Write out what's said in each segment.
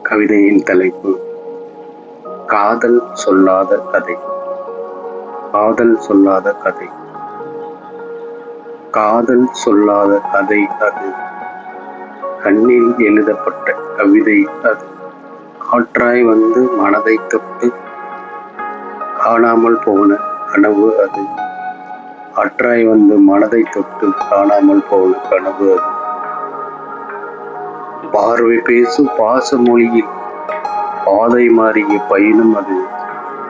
கவிதையின் தலைப்பு காதல் சொல்லாத கதை. காதல் சொல்லாத கதை. காதல் சொல்லாத கதை அது. கண்ணில் எழுதப்பட்ட கவிதை அது. காற்றாய் வந்து மனதை தொட்டு காணாமல் போன கனவு அது. காற்றாய் வந்து மனதை தொட்டு காணாமல் போன கனவு அது. பார்வை பேசும் பாச மொழியில் பாதை மாறிய பயணம் அது.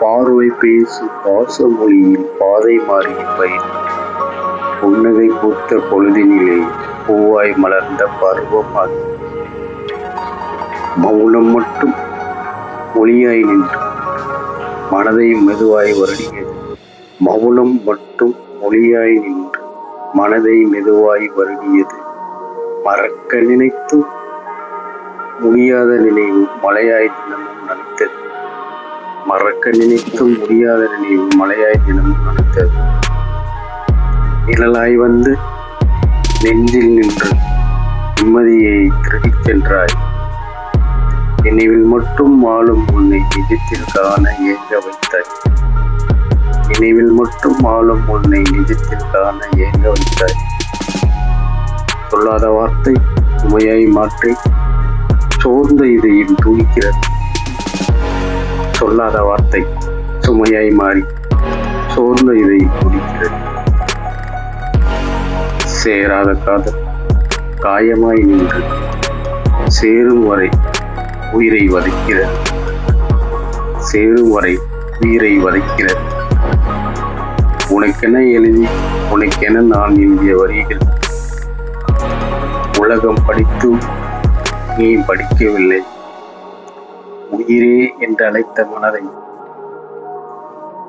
பார்வை பேசும் பாச மொழியில் பாதை மாறிய பயணம். புன்னகை பூத்த பொழுதினிலே பூவாய் மலர்ந்த பருவம் அது. மௌனம் மட்டும் மொழியாய் நின்று மனதை மெதுவாய் வருடியது. மௌனம் மட்டும் மொழியாய் நின்று மனதை மெதுவாய் வருடியது. மறக்க நினைத்தும் முடியாத நினைவு மலையாய் தினமும் நனைத்தது. மறக்க நினைத்தும் முடியாத நினைவு மலையாய் தினமும் நனைத்தது. நிழலாய் வந்து நெஞ்சில் நின்று நிம்மதியை திருடிச் சென்றாய். நினைவில் மட்டும் வாழும் உன்னை நிஜத்தில் காண ஏங்க வைத்தாய். நினைவில் மட்டும் வாழும் உன்னை நிஜத்தில் காண ஏங்க வைத்தாய். சொல்லாத வார்த்தை சுமையாய் மாற்றி சோர்ந்த இதயம் துடிக்கிறது. சொல்லாத வார்த்தை சுமையாய் மாறி சோர்ந்த இதயம் துடிக்கிறது. சேராத காதல் காயமாய் நின்று சேரும் வரை உயிரை வதைக்கிறது. சேரும் வரை உயிரை வதைக்கிறது. உனக்கென எழுதி உனக்கென நான் எழுதிய வரிகள் உலகம் படித்தும் நீ படிக்கவில்லை. உயிரே என்று அழைத்த மனதை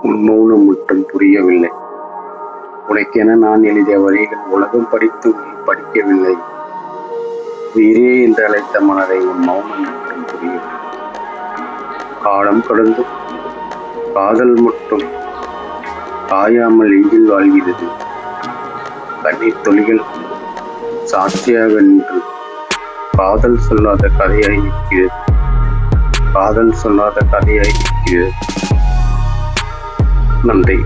உன் மௌனம் மட்டும் புரியவில்லை. உனக்கென நான் எழுதிய வரிகள் உலகம் படித்தும் நீ படிக்கவில்லை. உயிரே என்று அழைத்த மனதை உன் மௌனம் மட்டும் புரியவில்லை. காலம் கடந்தும் காதல் மட்டும் காயாமல் நெஞ்சில் வாழ்கிறது. கண்ணீர் துளிகள் சாட்சியாக நின்று காதல் சொல்லாத கதையாய் நிற்கிறது. காதல் சொல்லாத கதையாய் நிற்கிறது. நன்றி.